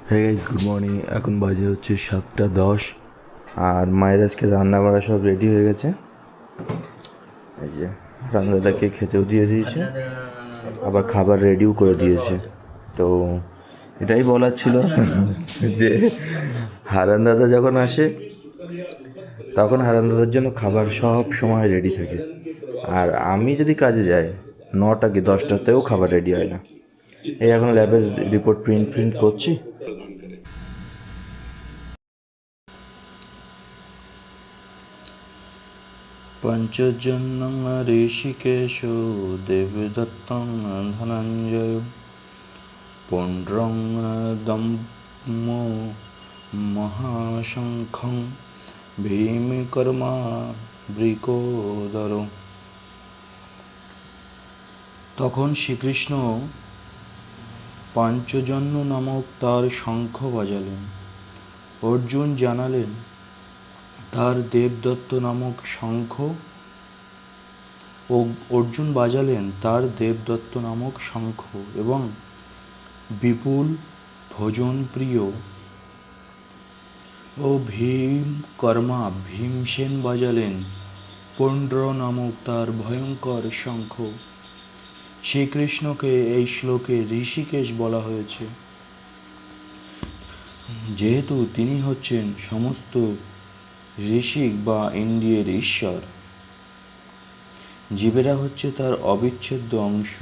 হে guys, good morning. এখন বাজে হচ্ছে 7:10 আর মায়ের আজকে রান্না বাড়া সব রেডি হয়ে গেছে। এই যে রান্নাদাকে খেতেও দিয়ে দিয়েছে, আবার খাবার রেডিও করে দিয়েছে। তো এটাই বলার ছিল যে হারান দাদা যখন আসে তখন হারান দাদার জন্য খাবার সব সময় রেডি থাকে, আর আমি যদি কাজে যাই 9টা কি 10টাতেও খাবার রেডি হয় না। এই এখন ল্যাবের রিপোর্ট প্রিন্ট করছি। পঞ্চজন্যং ঋষিকেশ দেবদত্তং ধনঞ্জয় পুণ্ড্রং দম্ম মহাশঙ্খং ভীমকর্মা বৃকোদর। তখন শ্রীকৃষ্ণ পাঞ্চজন্য নামক তার শঙ্খ বাজালেন। অর্জুন জানালেন তার দেবদত্ত নামক শঙ্খ অর্জুন বাজালেন তার দেবদত্ত নামক শঙ্খ এবং বিপুল ভোজনপ্রিয় ও ভীমকর্মা ভীমসেন বাজালেন পুণ্ড্র নামক তার ভয়ঙ্কর শঙ্খ। শ্রীকৃষ্ণকে এই শ্লোকে ঋষিকেশ বলা হয়েছে, যেহেতু তিনি হচ্ছেন সমস্ত ঋষিক বা ইন্দ্রিয়ের ঈশ্বর। জীবেরা হচ্ছে তার অবিচ্ছেদ্য অংশ,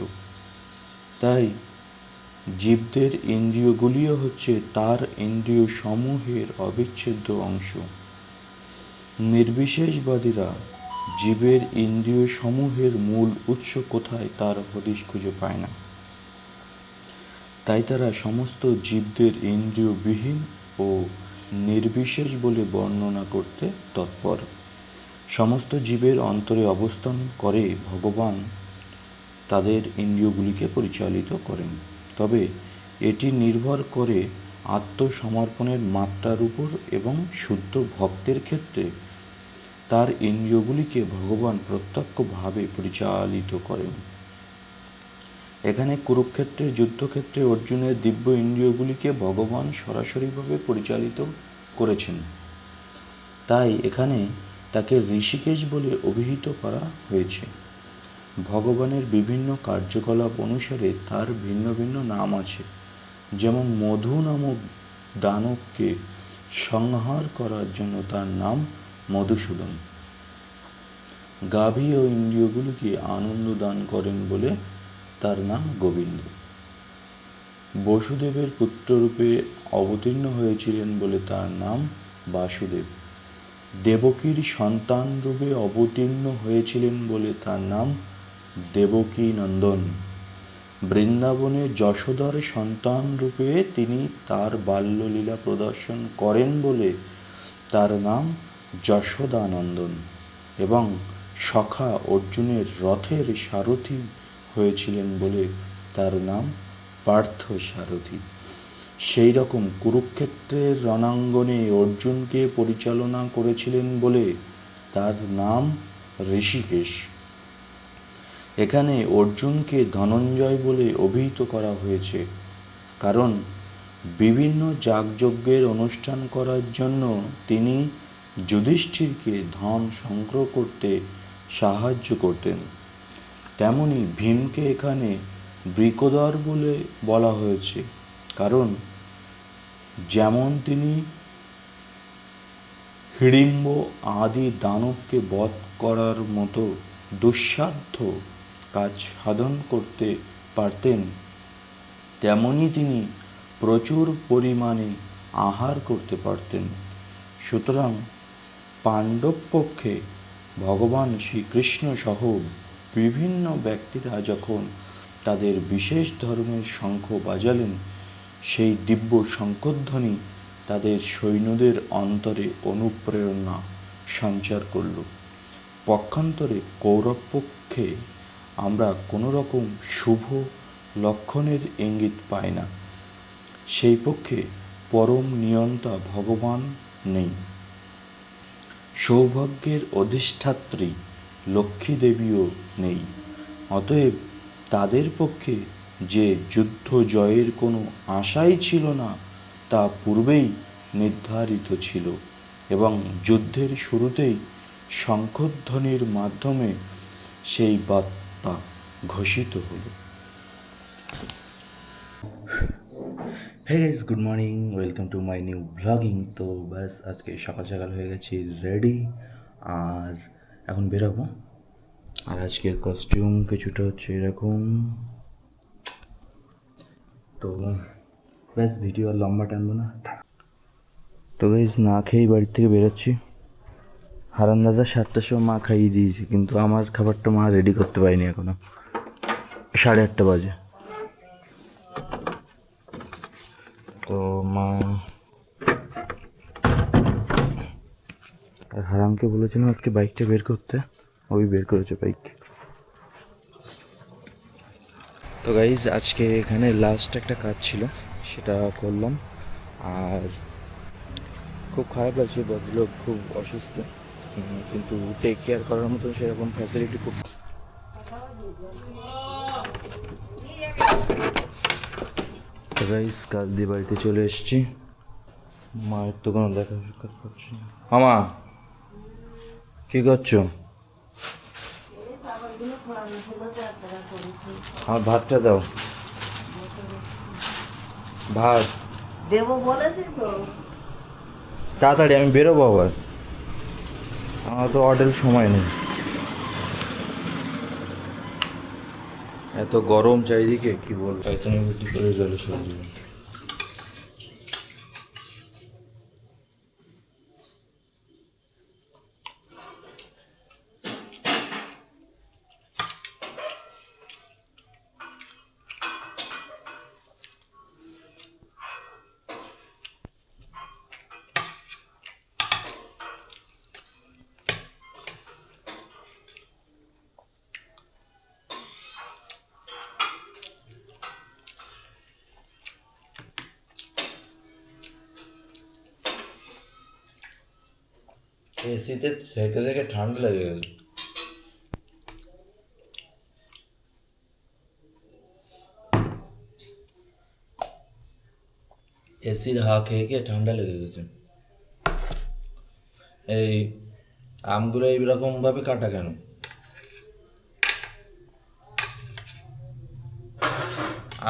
তাই জীবদের ইন্দ্রিয়গুলিও হচ্ছে তার ইন্দ্রিয় সমূহের অবিচ্ছেদ্য অংশ। নির্বিশেষবাদীরা জীবের ইন্দ্রিয় সমূহের মূল উৎস কোথায় তার হদিশ খুঁজে পায় না, তাই তারা সমস্ত জীবদের ইন্দ্রিয়বিহীন ও নির্বিশেষ বলে বর্ণনা করতে তৎপর। সমস্ত জীবের অন্তরে অবস্থান করে ভগবান তাদের ইন্দ্রিয়গুলিকে পরিচালিত করেন, তবে এটি নির্ভর করে আত্মসমর্পণের মাত্রার উপর এবং শুদ্ধ ভক্তের ক্ষেত্রে তার ইন্দ্রিয়গুলিকে ভগবান প্রত্যক্ষভাবে পরিচালিত করেন। এখানে কুরুক্ষেত্রের যুদ্ধক্ষেত্রে অর্জুনের দিব্য ইন্দ্রিয়গুলিকে ভগবান সরাসরিভাবে পরিচালিত করেছেন, তাই এখানে তাকে ঋষিকেশ বলে অভিহিত করা হয়েছে। ভগবানের বিভিন্ন কার্যকলাপ অনুসারে তার ভিন্ন ভিন্ন নাম আছে, যেমন মধু নামক দানবকে সংহার করার জন্য তার নাম মধুসূদন। গাভী ও ইন্দ্রিয়গুলিকে আনন্দ দান করেন বলে তার নাম গোবিন্দ। বসুদেবের পুত্ররূপে অবতীর্ণ হয়েছিলেন বলে তার নাম বাসুদেব। দেবকীর সন্তান রূপে অবতীর্ণ হয়েছিলেন বলে তার নাম দেবকী নন্দন। বৃন্দাবনে যশোদার সন্তান রূপে তিনি তার বাল্যলীলা প্রদর্শন করেন বলে তার নাম যশোদানন্দন, এবং সখা অর্জুনের রথের সারথি হয়েছিলেন বলে তার নাম পার্থ সারথি। সেই রকম কুরুক্ষেত্রের রণাঙ্গনে অর্জুনকে পরিচালনা করেছিলেন বলে তার নাম ঋষিকেশ। এখানে অর্জুনকে ধনঞ্জয় বলে অভিহিত করা হয়েছে, কারণ বিভিন্ন যাগযজ্ঞের অনুষ্ঠান করার জন্য তিনি যুধিষ্ঠিরকে ধন সংগ্রহ করতে সাহায্য করতেন। তেমনি ভীমকে এখানে বৃকোদর বলে বলা হয়েছে, কারণ যেমন তিনি হিড়িম্ব আদি দানবকে বধ করার মতো দুঃসাধ্য কাজ সাধন করতে পারতেন, তেমনি তিনি প্রচুর পরিমাণে আহার করতে পারতেন। সুতরাং পাণ্ডব পক্ষে ভগবান শ্রীকৃষ্ণ সহ বিভিন্ন ব্যক্তিরা যখন তাদের বিশেষ ধরনের শঙ্খ বাজালেন, সেই দিব্য শঙ্খধ্বনি তাদের সৈন্যদের অন্তরে অনুপ্রেরণা সঞ্চার করল। পক্ষান্তরে কৌরব পক্ষে আমরা কোনো রকম শুভ লক্ষণের ইঙ্গিত পাই না। সেই পক্ষে পরম নিয়ন্তা ভগবান নেই। সৌভাগ্যের অধিষ্ঠাত্রী লক্ষ্মী দেবীও নেই। অতএব তাদের পক্ষে যে যুদ্ধ জয়ের কোনো আশাই ছিল না তা পূর্বেই নির্ধারিত ছিল এবং যুদ্ধের শুরুতেই শঙ্খধ্বনির মাধ্যমে সেই বার্তা ঘোষিত হলো। Hey guys, good morning, welcome to my new blogging. তো ব্যাস আজকে সকাল সকাল হয়ে গেছি রেডি, আর এখন বেরোবো। আর আজকের কস্টিউম কিছুটা হচ্ছে এরকম। তো ব্যাস ভিডিও আর লম্বা টানবো না। তো গাইস না খেয়েই বাড়ির থেকে বেরোচ্ছি। হারান দাদা 7টার সময় মা খাইয়ে দিয়েছে, কিন্তু আমার খাবারটা মা রেডি করতে পারিনি এখনো। 8:30 বাজে। তো মা আর হারামকে বলেছিলাম আজকে বাইকটা বের করতে, ওই বের করেছে বাইক। তো গাইজ আজকে এখানে লাস্ট একটা কাজ ছিল, সেটা করলাম। আর খুব খারাপ লাগছে, ভদ্রলোক খুব অসুস্থ, কিন্তু টেক কেয়ার করার মতো সেরকম ফ্যাসিলিটি খুব। তো গাইজ কাজ দিয়ে বাড়িতে চলে এসেছি। মায়ের তো কোনো দেখা সাক্ষাৎ করছি না। মামা কী করছো? আমার ভাতটা দাও, ভাত দেবো বলেছি তো। তাড়াতাড়ি, আমি বেরোবো আবার, আমার তো অডেল সময় নেই। এত গরম চারিদিকে কি বলবো, পায়খানা ভর্তি করে গেল সবজি। এসিতে থেকে থেকে ঠান্ডা লেগে গেল। এসির হাওয়া খেয়ে খেয়ে ঠান্ডা লেগে গেছে। এই আমগুলো এইরকম ভাবে কাটা কেন?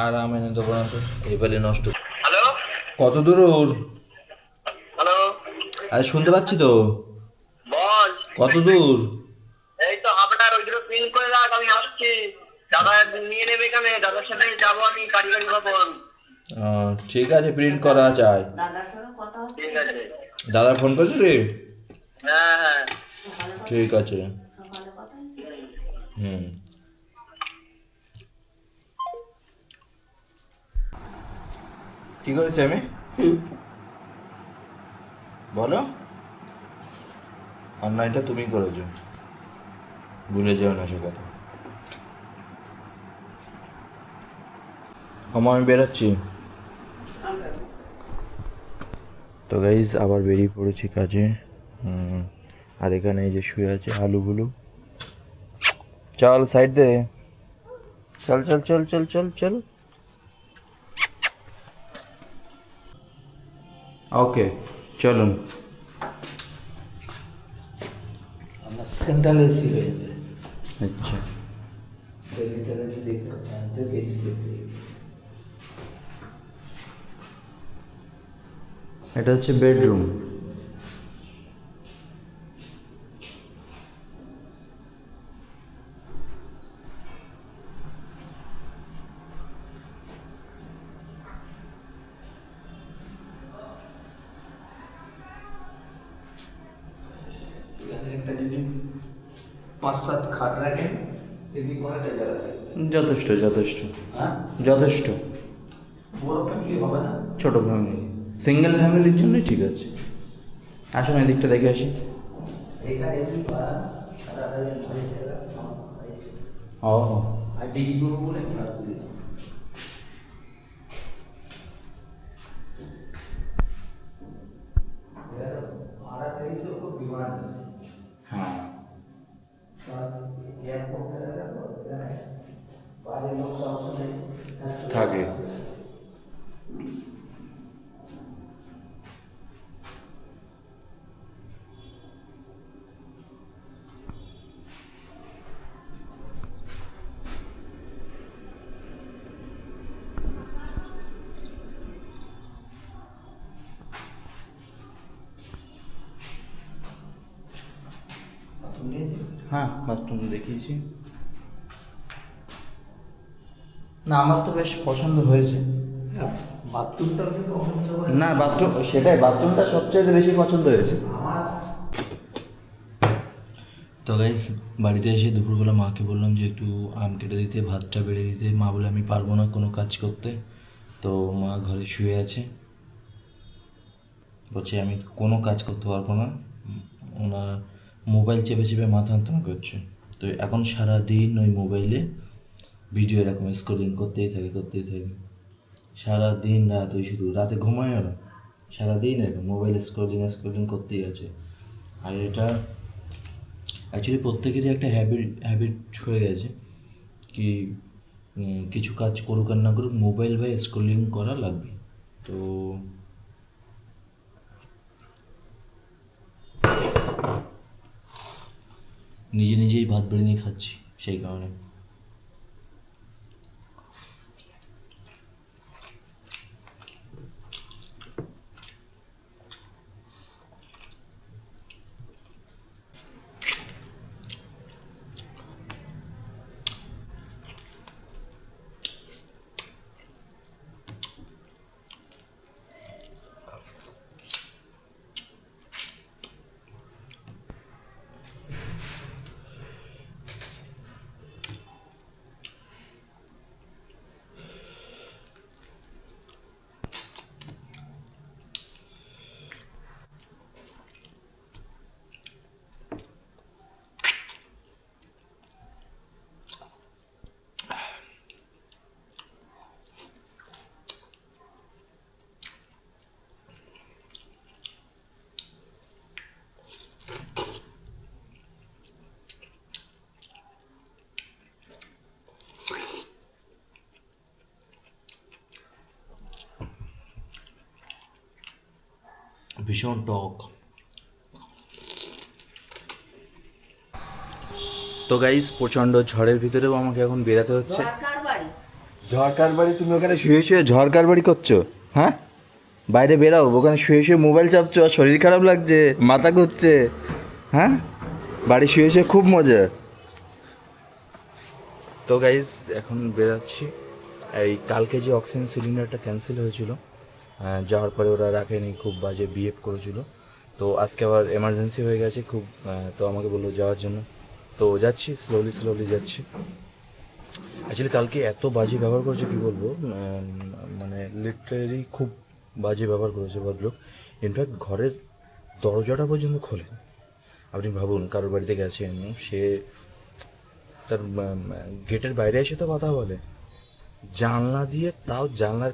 আর আম এনে দেবো না তো, এবারে নষ্ট। হ্যালো, কত দূর? হ্যালো, আরে শুনতে পাচ্ছি তো, বল। কত দূর? এই তো হাফটার ওইগুলো প্রিন্ট করে রাখ, আমি আসছি। দাদা নিয়ে নেবে এখানে, দাদার সাথে যাবো আমি কারিগরি ভবন। ঠিক আছে, প্রিন্ট করা যায়। দাদার সঙ্গে কথা হচ্ছে। ঠিক আছে। দাদা ফোন করছে রে? হ্যাঁ হ্যাঁ। ঠিক আছে। সকালে কথা হয়েছে। হুম। কি করেছি আমি? বলো। অন্যায়টা তুমি করেছো, ভুলে যেও না সে কথা। আমি বেরোচ্ছি। তো গাইজ আবার বেরিয়ে পড়েছি কাজে। আর এখানে এই যে শুয়ে আছে আলুগুলো। চল সাইড দে, চল চল চল চল চল চল। ওকে চলুন। আমরা সেন্ট্রাল এসি হয়ে যাবে। আচ্ছা, এটা হচ্ছে বেডরুম। একটা যদি 5-7 খাট রাখেন, এদিকে অনেকটা জায়গা থাকবে। যথেষ্ট যথেষ্ট হ্যাঁ, যথেষ্ট। বড় ফ্যামিলি হবে না। ছোট ফ্যামিলি, সিঙ্গেল ফ্যামিলির জন্যই ঠিক আছে। আসুন এদিকটা দেখে আসি। এখানে কি করা ও আর ডিগ্রি করবো বলে ক্লাস করি না। আর একটা এসে খুব ডিমান্ড আছে। হ্যাঁ, এয়ারপোর্টে বাইরে লোক সমস্যা নেই। থাকে। বাথরুম নিয়েছি? হ্যাঁ, বাথরুম দেখিয়েছি। না আমার তো বেশ পছন্দ হয়েছে। হ্যাঁ, বাথরুমটা কিন্তু পছন্দ করে না, বাথরুম সেটাই, বাথরুমটা সবচেয়ে বেশি পছন্দ হয়েছে। আমার। তো গাইস, বাড়িতে এসে দুপুরবেলা মাকে বললাম যে একটু আম কেটে দিতে, ভাতটা বেড়ে দিতে। মা বলে আমি পারবো না কোনো কাজ করতে। তো মা ঘরে শুয়ে আছে, বলছে আমি কোনো কাজ করতে পারবো না। ওনার মোবাইল চেপে চেপে মাথা যন্ত্রণা করছে। তো এখন সারাদিন ওই মোবাইলে ভিডিও এরকম স্ক্রলিং করতেই থাকে। সারাদিন রাত ওই শুধু রাতে ঘুমায়ও না, সারাদিন এরকম মোবাইল স্ক্রলিং করতেই আছে। আর এটা অ্যাকচুয়ালি প্রত্যেকেরই একটা হ্যাবিট হয়ে গেছে কি কিছু কাজ করুক আর না করুক মোবাইল বা স্ক্রলিং করা লাগবে। তো নিজেই ভাত বেড়ে নিয়ে খাচ্ছি সেই কারণে। ভীষণ টক। তো গাইস, প্রচণ্ড ঝড়ের ভিতরেও আমাকে এখন বেরাতে হচ্ছে। দরকার বাড়ি ঝড়কার বাড়ি? তুমি ওখানে শুয়ে শুয়ে ঝড়কার বাড়ি করছো? হ্যাঁ, বাইরে বেরাও, ওখানে শুয়ে শুয়ে মোবাইল চাপছো আর শরীর খারাপ লাগছে, মাথা ঘুরছে। হ্যাঁ, বাড়ি শুয়ে শুয়ে খুব মজা। তো গাইস, এখন বেরাচ্ছি। এই কালকে যে অক্সিজেন সিলিন্ডারটা ক্যান্সেল হয়েছিল, যাওয়ার পরে ওরা রাখেনি, খুব বাজে বিহেভ করেছিল। তো আজকে আবার এমার্জেন্সি হয়ে গেছে খুব, তো আমাকে বললো যাওয়ার জন্য। তো যাচ্ছি, স্লোলি যাচ্ছি। অ্যাকচুয়ালি কালকে এত বাজে ব্যবহার করেছে কি বলবো, মানে লিটারেলি খুব বাজে ব্যবহার করেছে ভদ্রলোক। ইনফ্যাক্ট ঘরের দরজাটা পর্যন্ত খোলে। আপনি ভাবুন, কারোর বাড়িতে গেছেন, সে তার গেটের বাইরে এসে তো কথা বলে, জানলা দিয়ে, তাও জানলার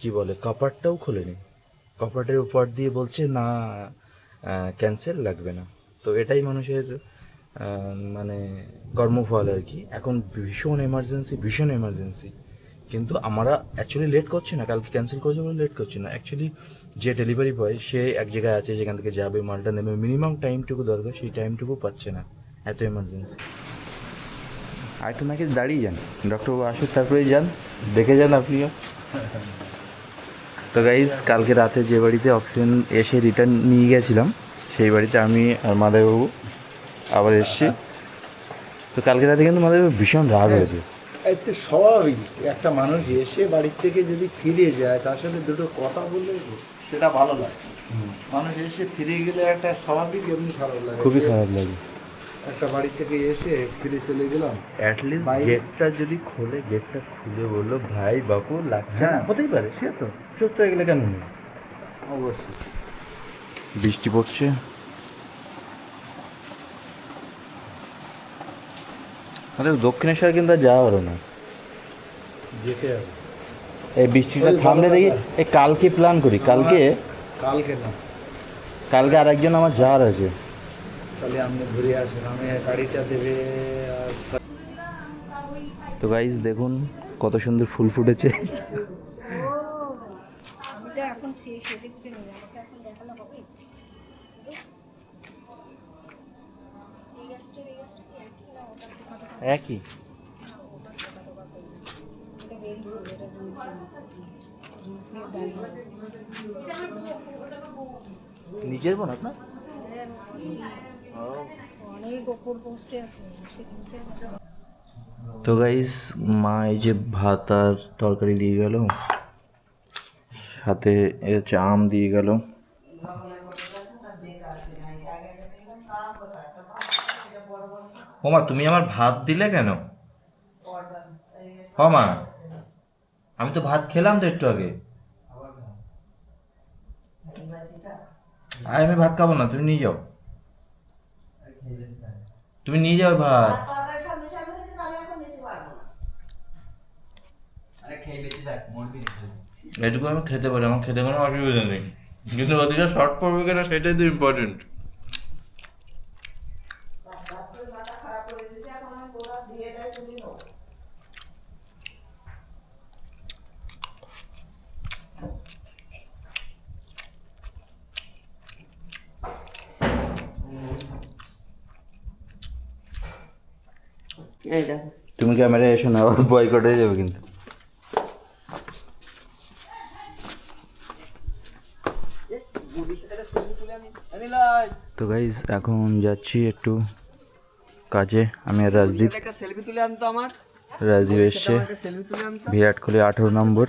কি বলে কপাটটাও খোলেনি, কপাটের উপর দিয়ে বলছে না ক্যান্সেল লাগবে না। তো এটাই মানুষের মানে কর্মফল আর কি। এখন ভীষণ এমার্জেন্সি, কিন্তু আমরা অ্যাকচুয়ালি লেট করছি না, কালকে ক্যান্সেল করেছে বলে লেট করছি না। অ্যাকচুয়ালি যে ডেলিভারি বয় সে এক জায়গায় আছে, যেখান থেকে যাবে মালটা নেবে, মিনিমাম টাইমটুকু দরকার, সেই টাইমটুকু পাচ্ছে না, এত এমার্জেন্সি। আর তো নাকি দাঁড়িয়ে যান, ডক্টরবাবু আসুক তারপরেই যান, দেখে যান আপনিও। তো গাইজ, কালকে রাতে যে বাড়িতে অক্সিজেন এসে রিটার্ন নিয়ে গেছিলাম, সেই বাড়িতে আমি আর মাদাইবাবু আবার এসেছি। তো কালকে রাতে কিন্তু মাদাইবাবু ভীষণ রাগ হয়েছে। এতে স্বাভাবিক, একটা মানুষ এসে বাড়ির থেকে যদি ফিরে যায়, তার সাথে দুটো কথা বললে সেটা ভালো লাগে। মানুষ এসে ফিরে গেলে একটা স্বাভাবিক এমনি খারাপ লাগে, খুবই খারাপ লাগে। একটা বাড়ি থেকে এসে ফিরে চলে গেলাম। অ্যাটলিস্ট গেটটা যদি খোলে, গেটটা খুলে বললো ভাই বাপু লাগছে, হ্যাঁ। হতেই পারে, সে তো সুস্থ হয়ে গেলে কেন নেই। অবশ্যই বৃষ্টি পড়ছে। আমাদের দক্ষিণেশ্বর কিন্তু আর যাওয়া হলো না, যেতে হবে। এই বৃষ্টিটা থামলে দেখি এই কালকে প্ল্যান করি। কালকে না, কালকে আর একজন আমার যাওয়ার আছে। তাহলে আপনি ঘুরে আসেন, আমি গাড়িটা দেবে আর তো গাইস দেখুন কত সুন্দর ফুল ফুটেছে। আমি তো এখন সেজে গুজে নিয়ে যাবো, এখন দেখালো হবে। এই গাছটা কি একই না ওটা একই এটা বেল ফুল, এটা নিজের বোন আপনার? অনেক ওপর পোস্টে আছে সে নিচে আছে। তো গাইস মা এই যে ভাত আর তরকারি দিয়ে গেল, সাথে এ হচ্ছে আম দিয়ে গেল। ওমা তুমি আমার ভাত দিলে কেন? ও মা আমি তো ভাত খেলাম তো একটু আগে। আমি ভাত খাবো না, তুমি নিয়ে যাও, তুমি নিয়ে যাও ভাত। এটুকু আমি খেতে পারি, আমার খেতে কোনো অসুবিধা নেই, কিন্তু ওদিকে শর্ট পড়বে কিনা সেটাই তো ইম্পর্টেন্ট। এই দেখো তুমি ক্যামেরায় এসো না, আবার বয়কট হয়ে যাবে কিন্তু। তো গাইজ এখন যাচ্ছি একটু কাজে, আমি আর রাজদীপ। সেলফি তুলে আনতো আমার, রাজদীপ এসছে, সেলফি তুলে আনতো বিরাট কোহলি 18 নম্বর।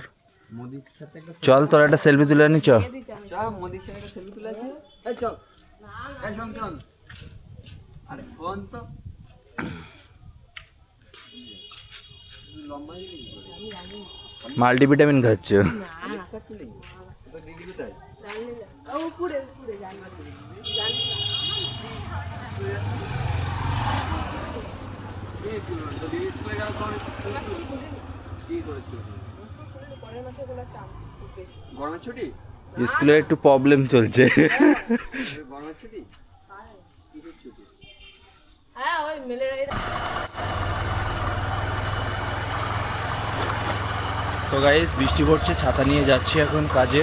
মোদির সাথে একটা চল তোর একটা সেলফি তুলে আনি, চল। মোদির সাথে একটা সেলফি তুলে আসি। এই চল, এই শোন শোন, আরে ফোন তো লম্বা মাল্টিভিটামিন খাচ্ছে ও। খাচ্ছি নাকি তো দিদি কোথায়? গরমের ছুটি, স্কুলে একটু প্রবলেম চলছে। গরমের ছুটি, কিসের ছুটি? হ্যাঁ ওই মেলে তো গাইজ বৃষ্টি পড়ছে, ছাতা নিয়ে যাচ্ছি এখন কাজে।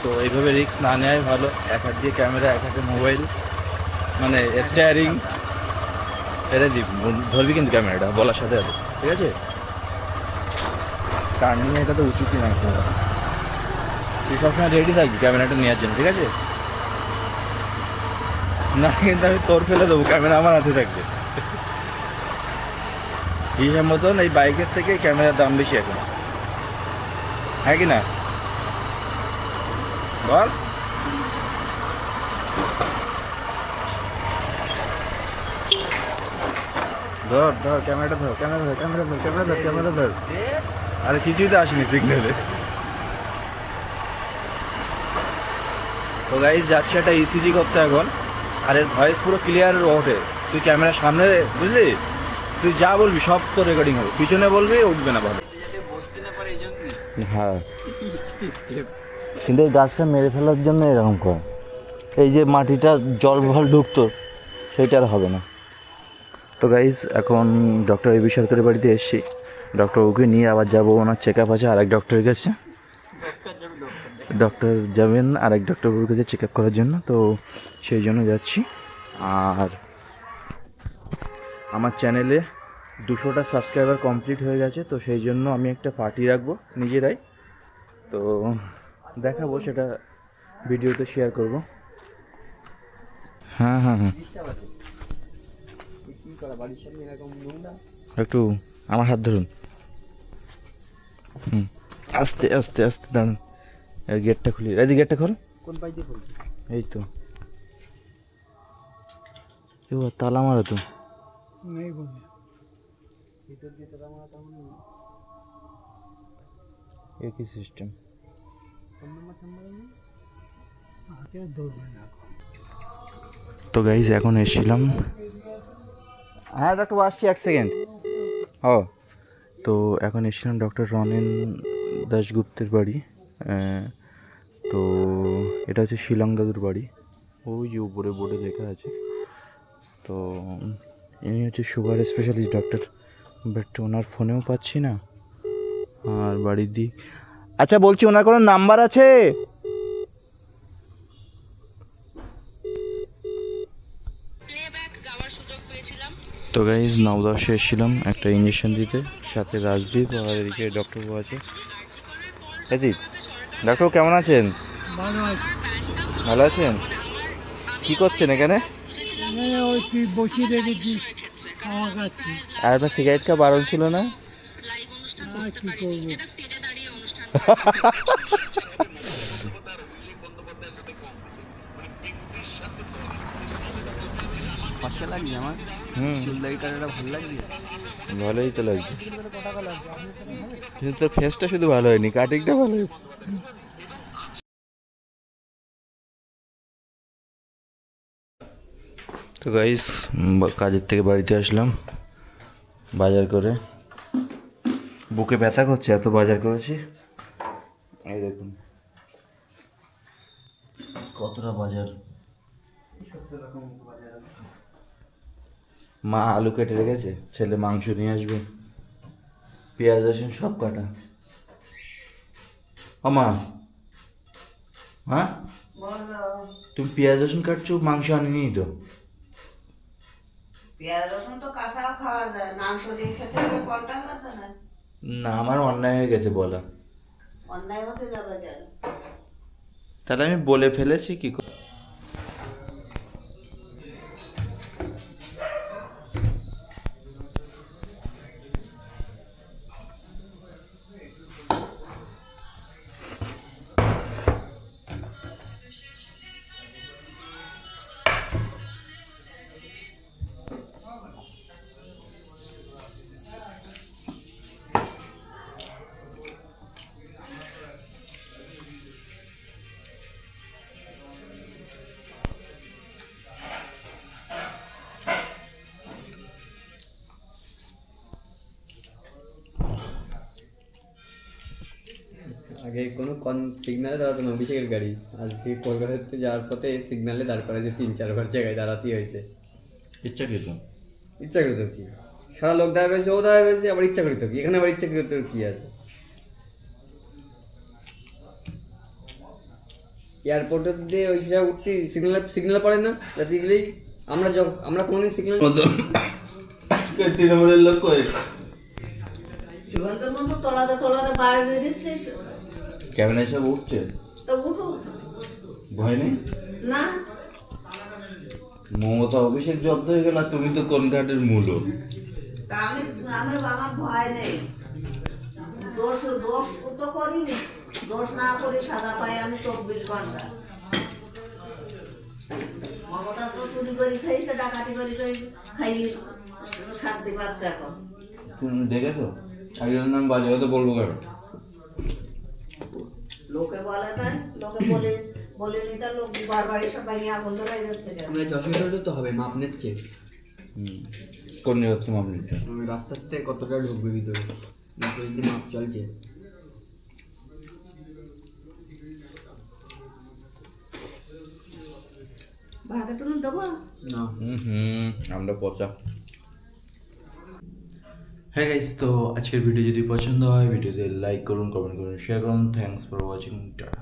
তো এইভাবে রিস্ক না নেওয়াই ভালো, এক হাত দিয়ে ক্যামেরা এক হাতে মোবাইল, মানে স্টিয়ারিং এটা দিব, ধরবি কিন্তু ক্যামেরাটা বলার সাথে সাথে, ঠিক আছে? টার্নিং এটা তো উঁচু কিনা, তুই সবসময় রেডি থাকবি ক্যামেরাটা নেওয়ার জন্য, ঠিক আছে? না কিন্তু আমি তোর ফেলে দেবো, ক্যামেরা আমার হাতে থাকবে। হিসাব মতন এই বাইকের থেকে ক্যামেরার দাম বেশি এখন, হ্যাঁ কি না বল? ধর ধর ক্যামেরাটা ধর, ক্যামেরা ধর, ক্যামেরা ধর, ক্যামেরা ধর, ক্যামেরা ধর। আরে কিছুই তো আসেনি সিগন্যালে। তো গাইজ যাচ্ছে একটা ইসিজি করতে এখন, আর এর ভয়েস পুরো ক্লিয়ার ওঠে। তুই ক্যামেরার সামনে, বুঝলি, তুই যা বলবি সব তো রেকর্ডিং হবে, পিছনে বলবি উঠবে না ভালো। হ্যাঁ কিন্তু এই গাছটা মেরে ফেলার জন্য এরকম করে, এই যে মাটিটা জল ফল ঢুকতো সেইটা আর হবে না। তো গাইজ এখন ডক্টর এবি সরকারের বাড়িতে এসেছি, ডক্টর ওকে নিয়ে আবার যাবো, ওনার চেক আপ আছে আরেক ডক্টরের কাছে। ডক্টর যাবেন আরেক ডক্টরের কাছে চেক আপ করার জন্য, তো সেই জন্য যাচ্ছি। আর আমার চ্যানেলে 200টা সাবস্ক্রাইবার কমপ্লিট হয়ে গেছে, তো সেই জন্য আমি একটা পার্টি রাখবো নিজেরাই, তো দেখাবো সেটা, ভিডিওতে শেয়ার করব। হ্যাঁ হ্যাঁ হ্যাঁ একটু আমার হাত ধরুন, আস্তে আস্তে আস্তে দাঁড়ান, গেটটা খুলি, রাজি গেটটা খোল। কোন পাই দিয়ে খুলবি? এই তো তালা মারা তো নেই বলে ভিতর দিয়ে তালা মারা, তেমন একই সিস্টেম। তো গাইজ এখন এসেছিলাম, হ্যাঁ ডক্টর আসছি 1 সেকেন্ড। ও তো এখন এসেছিলাম ডক্টর রনেন দাশগুপ্তের বাড়ি। তো এটা হচ্ছে শিলং দাদুর বাড়ি, ওই যে উপরে বোর্ডে লেখা আছে। তো ইনি হচ্ছে সুগার স্পেশালিস্ট ডক্টর, বাট ওনার ফোনেও পাচ্ছি না। আর বাড়ির দিক, আচ্ছা বলছি ওনার কোনো নাম্বার আছে? তো গাইজ 9-10 এসেছিলাম একটা ইঞ্জেকশন দিতে, সাথে রাজদীপ আর এদিকে ডক্টরবাবু আছে। দীপ, ডাক্তার কেমন আছেন? ভালো আছেন? কি করছেন এখানে? ওই তুই বসিয়ে রেখেছিস খাওয়া খাচ্ছি, আর আপনার সিগারেট খাওয়া বারণ ছিল না? আর কি করবো। পাশে লাগছে আমার হুম, চুলদারিটা ভালো লাগছে। ভালোই তো লাগছে, কিন্তু তোর ফেসটা শুধু ভালো হয়নি, কাটিংটা ভালো হয়েছে। তো গাইস কাজের থেকে বাড়িতে আসলাম বাজার করে, বুকে ব্যথা করছে এত বাজার করেছি। এই দেখুন কতটা বাজার। মা আলু কেটে রেখেছে, ছেলে মাংস নিয়ে আসবে, পেঁয়াজ রসুন সব কাটা। ও মা, হ্যাঁ বলো, তুমি পেঁয়াজ রসুন কাটছো, মাংস আনিনি তো? পেঁয়াজ রসুন তো কাঁচাও খাওয়া যায়, মাংস দিয়ে খেতে হবে, কোনটা কাঁচা না? না, আমার অন্যায় হয়ে গেছে বলা। অন্যায় হতে যাবে কেন? তাহলে আমি বলে ফেলেছি কি করে। আগে কোনো সিগনালে দাঁড়াতো না অভিষেকের গাড়ি, আজকে কলকাতাতে যাওয়ার পথে সিগনালে দাঁড় করা যে 3-4 জায়গায় দাঁড়াতেই হয়েছে। ইচ্ছাকৃত? ইচ্ছাকৃত কি, সারা লোক দাঁড়া রয়েছে, ও দাঁড়া রয়েছে, আবার ইচ্ছাকৃত কি? এখানে আবার ইচ্ছাকৃত কি আছে? এয়ারপোর্টে দিয়ে ওই জায়গায় উঠতে সিগনাল পড়ে না, যাতে গেলেই আমরা কোনোদিন সিগনাল তৃণমূলের লোক জীবন্ত মতো তোলাতে তোলাতে বাইরে দিয়ে দিচ্ছিস, ক্যাবিনেট সব উঠছে, তো উঠুক ভয় নেই? না। মমতা অভিষেক জব্দ হয়ে গেল, আর তুমি তো কোন ঘাটের মূলো। তা আমার ভয় নেই, দোষ দোষ তো করিনি, দোষ না করি সাদা পাই আমি 24 ঘন্টা। মমতা তো চুরি করি খাইছে, ডাকাতি করি খাই, শাস্তি পাচ্ছে এখন। তুমি দেখেছো একজনের নাম বাজারে, তো বলবো কেন? লোকে বলে তাই, লোকে বলেনি তা লোক বারবার এসব বাইরে আগুন ধরাই যাচ্ছে কেন? আমরা যশোরে তো হবে মাপ নিচ্ছে, কোন জায়গার তুমি আপনি আমি রাস্তার থেকে কতটা ঢুকবে ভিতরে, যদি মাপ চলছে। ভাগে তুমি দেবো না আমরা পচা। হ্যাঁ গাইস, তো আজকের ভিডিও যদি পছন্দ হয় ভিডিওতে লাইক করুন, কমেন্ট করুন, শেয়ার করুন। Thanks for watching, tata.